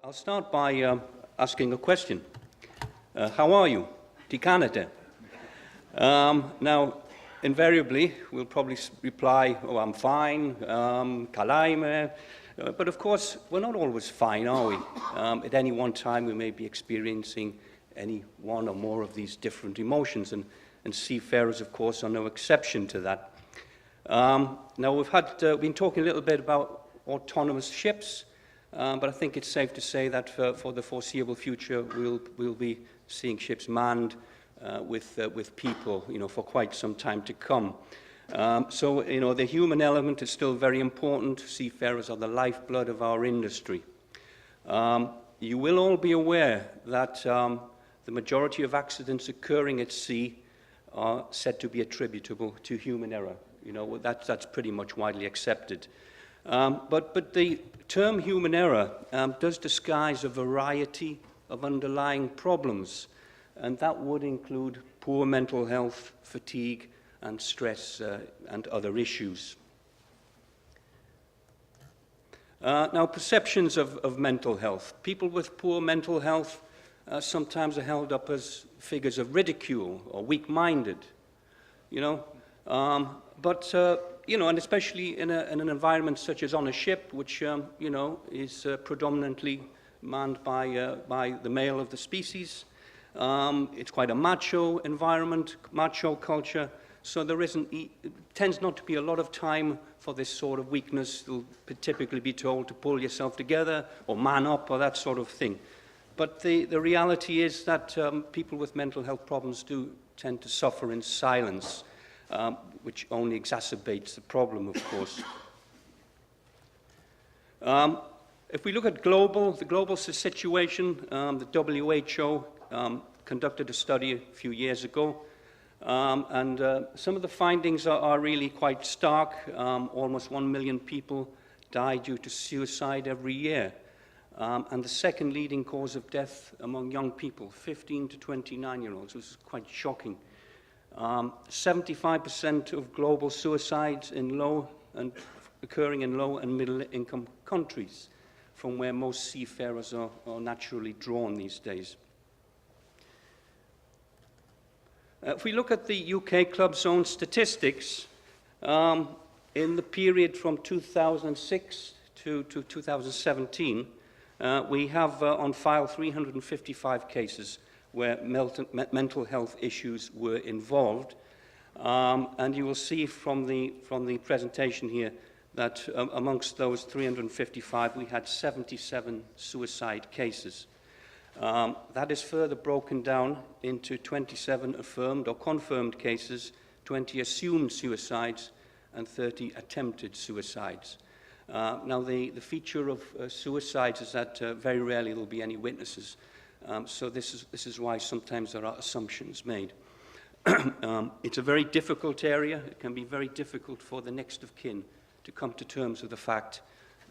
I'll start by asking a question. How are you? Di Canada? Now, invariably, we'll probably reply, oh, I'm fine, kalaime. But of course, we're not always fine, are we? At any one time, we may be experiencing any one or more of these different emotions, and seafarers, of course, are no exception to that. Now, we've been talking a little bit about autonomous ships, but I think it's safe to say that for the foreseeable future, we'll be seeing ships manned with people, for quite some time to come. So, the human element is still very important. Seafarers are the lifeblood of our industry. You will all be aware that the majority of accidents occurring at sea are said to be attributable to human error. That's pretty much widely accepted. But the term human error does disguise a variety of underlying problems, and that would include poor mental health, fatigue, and stress, and other issues. Now, perceptions of mental health. People with poor mental health sometimes are held up as figures of ridicule or weak-minded, but and especially in an environment such as on a ship, which, is predominantly manned by the male of the species. It's quite a macho environment, macho culture, so it tends not to be a lot of time for this sort of weakness. You'll typically be told to pull yourself together or man up or that sort of thing. But the reality is that people with mental health problems do tend to suffer in silence, which only exacerbates the problem, of course. If we look at the global situation, the WHO conducted a study a few years ago, and some of the findings are really quite stark. Almost 1 million people die due to suicide every year. And the second leading cause of death among young people, 15 to 29-year-olds, which is quite shocking. 75% of global suicides occurring in low and middle-income countries, from where most seafarers are naturally drawn these days. If we look at the UK Club's own statistics, in the period from 2006 to 2017, we have on file 355 cases where mental health issues were involved. And you will see from the presentation here that amongst those 355, we had 77 suicide cases. That is further broken down into 27 affirmed or confirmed cases, 20 assumed suicides, and 30 attempted suicides. Now, the feature of suicides is that very rarely there will be any witnesses. So this is why sometimes there are assumptions made. It's a very difficult area. It can be very difficult for the next of kin to come to terms with the fact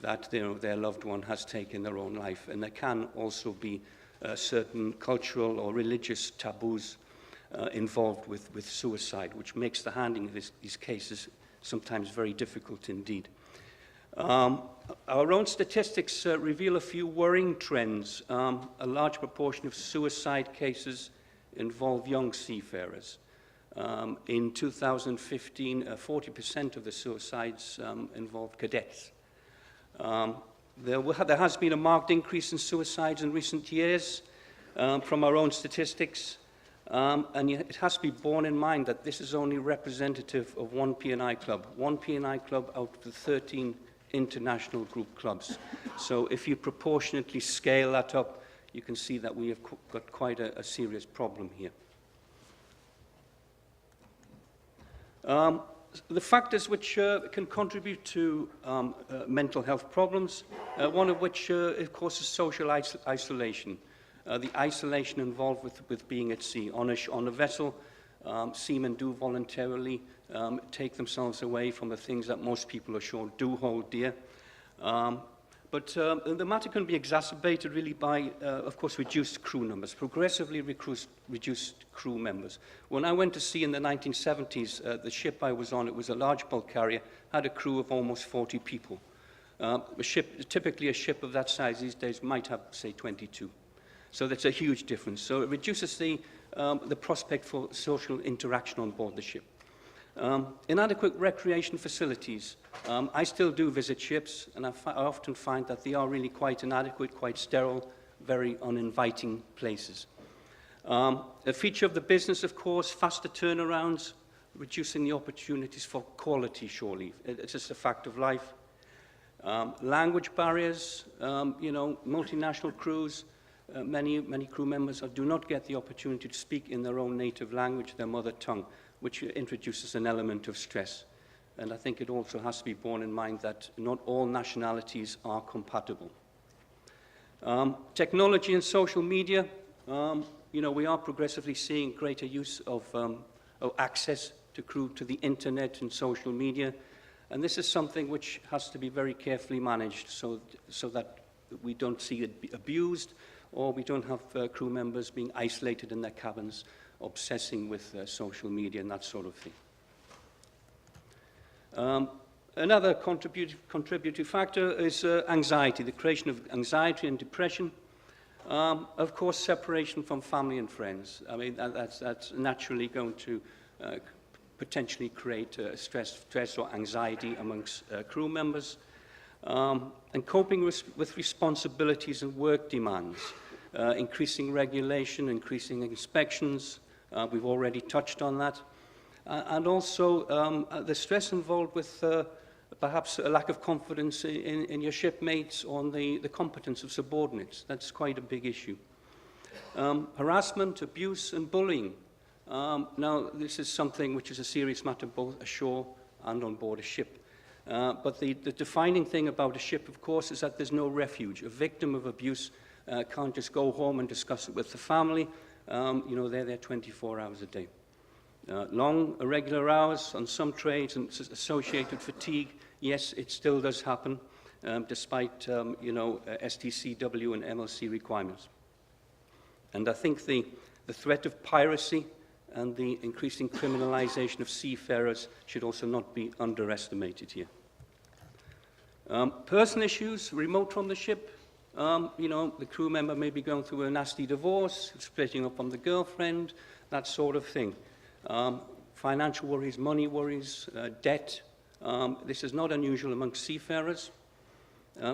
that their loved one has taken their own life. And there can also be certain cultural or religious taboos involved with suicide, which makes the handling of these cases sometimes very difficult indeed. Our own statistics reveal a few worrying trends. A large proportion of suicide cases involve young seafarers. In 2015, 40% of the suicides involved cadets. There has been a marked increase in suicides in recent years from our own statistics, and it has to be borne in mind that this is only representative of one P&I club out of the 13 international group clubs. So if you proportionately scale that up, you can see that we have got quite a serious problem here. The factors which can contribute to mental health problems, one of which, of course, is social isolation. The isolation involved with being at sea. On a vessel, seamen do voluntarily take themselves away from the things that most people are sure do hold dear. But the matter can be exacerbated really by, of course, reduced crew numbers, progressively reduced crew members. When I went to sea in the 1970s, the ship I was on, it was a large bulk carrier, had a crew of almost 40 people. Typically a ship of that size these days might have, say, 22. So that's a huge difference. So it reduces the prospect for social interaction on board the ship. Inadequate recreation facilities. I still do visit ships, and I often find that they are really quite inadequate, quite sterile, very uninviting places. A feature of the business, of course, faster turnarounds, reducing the opportunities for quality shore leave. It's just a fact of life. Language barriers, multinational crews, many crew members do not get the opportunity to speak in their own native language, their mother tongue, which introduces an element of stress. And I think it also has to be borne in mind that not all nationalities are compatible. Technology and social media, we are progressively seeing greater use of access to crew to the internet and social media. And this is something which has to be very carefully managed so that we don't see it abused, or we don't have crew members being isolated in their cabins, obsessing with social media and that sort of thing. Another contributory factor is anxiety, the creation of anxiety and depression. Of course, separation from family and friends. I mean, that's naturally going to potentially create stress or anxiety amongst crew members. And coping with responsibilities and work demands, increasing regulation, increasing inspections. We've already touched on that. And also the stress involved with perhaps a lack of confidence in your shipmates on the competence of subordinates. That's quite a big issue. Harassment, abuse, and bullying. Now, this is something which is a serious matter both ashore and on board a ship. But the defining thing about a ship, of course, is that there's no refuge. A victim of abuse can't just go home and discuss it with the family. They're there 24 hours a day. Long, irregular hours on some trades and associated fatigue, yes, it still does happen, despite, STCW and MLC requirements. And I think the threat of piracy and the increasing criminalization of seafarers should also not be underestimated here. Personal issues, remote from the ship. The crew member may be going through a nasty divorce, splitting up on the girlfriend, that sort of thing. Financial worries, money worries, debt. This is not unusual amongst seafarers.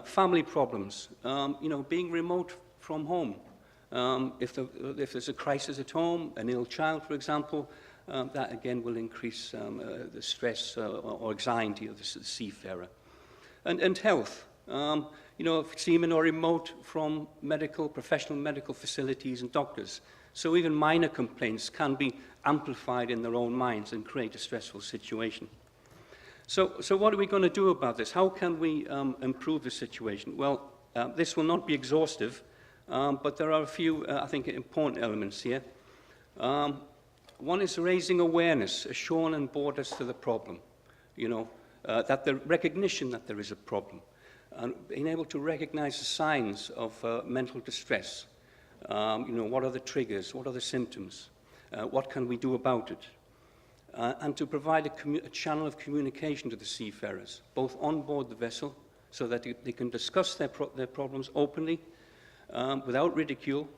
Family problems, being remote from home. If there's a crisis at home, an ill child, for example, that again will increase the stress or anxiety of the seafarer. And health. If seamen are remote from professional medical facilities and doctors. So even minor complaints can be amplified in their own minds and create a stressful situation. So what are we going to do about this? How can we improve the situation? Well, this will not be exhaustive, but there are a few, I think, important elements here. One is raising awareness ashore and on board as to the problem. That the recognition that there is a problem, and being able to recognize the signs of mental distress. What are the triggers? What are the symptoms? What can we do about it? And to provide a channel of communication to the seafarers, both on board the vessel, so that they can discuss their problems openly, without ridicule,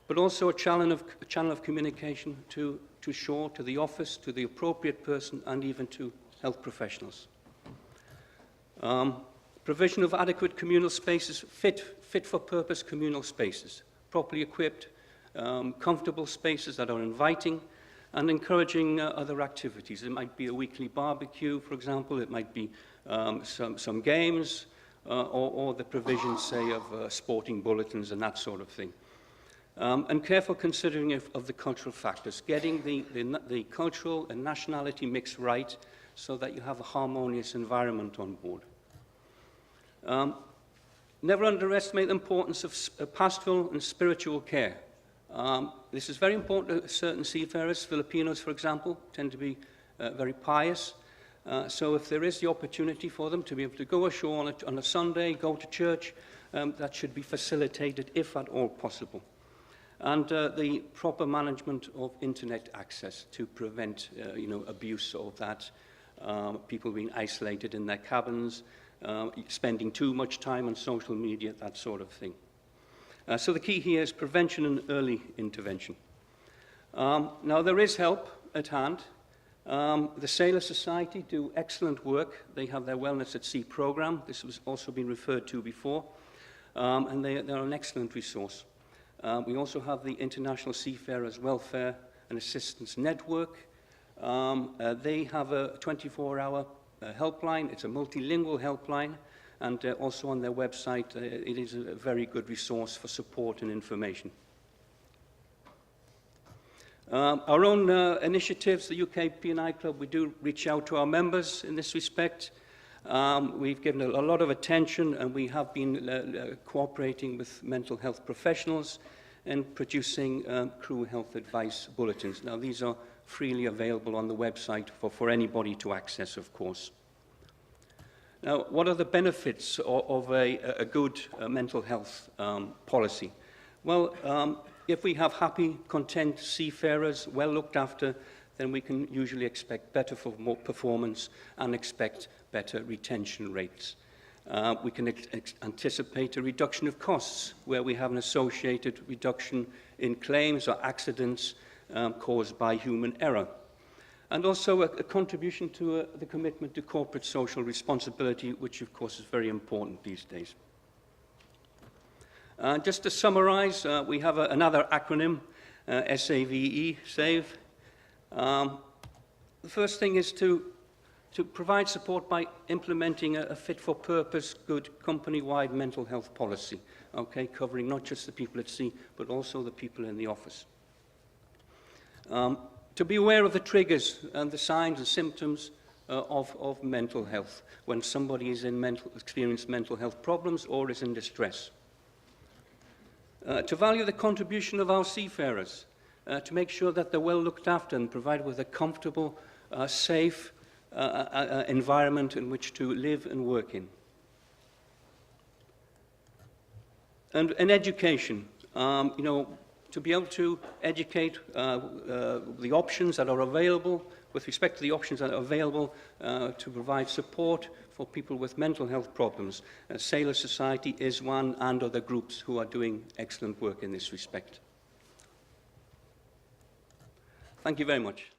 but also a channel of communication to shore, to the office, to the appropriate person, and even to health professionals. Provision of adequate communal spaces, fit for purpose communal spaces, properly equipped, comfortable spaces that are inviting, and encouraging other activities. It might be a weekly barbecue, for example. It might be some games, or the provision, say, of sporting bulletins and that sort of thing. And careful considering of the cultural factors, getting the cultural and nationality mix right so that you have a harmonious environment on board. Never underestimate the importance of pastoral and spiritual care. This is very important to certain seafarers. Filipinos, for example, tend to be very pious. So if there is the opportunity for them to be able to go ashore on a Sunday, go to church, that should be facilitated if at all possible. And the proper management of internet access to prevent abuse of that, people being isolated in their cabins, spending too much time on social media, that sort of thing. So the key here is prevention and early intervention. Now, there is help at hand. The Sailor Society do excellent work. They have their Wellness at Sea program. This has also been referred to before, and they're an excellent resource. We also have the International Seafarers Welfare and Assistance Network. They have a 24-hour helpline. It's a multilingual helpline, and also on their website, it is a very good resource for support and information. Our own initiatives, the UK P&I Club, we do reach out to our members in this respect. We've given a lot of attention, and we have been cooperating with mental health professionals and producing crew health advice bulletins. Now, these are freely available on the website for anybody to access, of course. Now, what are the benefits of a good mental health policy? Well, if we have happy, content seafarers, well looked after, then we can usually expect better performance and expect better retention rates. We can anticipate a reduction of costs where we have an associated reduction in claims or accidents caused by human error. And also a contribution to the commitment to corporate social responsibility, which of course is very important these days. Just to summarize, we have another acronym, SAVE, SAVE. The first thing is to provide support by implementing a fit-for-purpose, good company-wide mental health policy, okay, covering not just the people at sea, but also the people in the office. To be aware of the triggers and the signs and symptoms of mental health when somebody is experiencing mental health problems or is in distress. To value the contribution of our seafarers, to make sure that they're well looked after and provided with a comfortable, safe environment in which to live and work in. And education, you know, to be able to educate the options that are available, with respect to the options that are available to provide support for people with mental health problems. Sailor Society is one, and other groups who are doing excellent work in this respect. Thank you very much.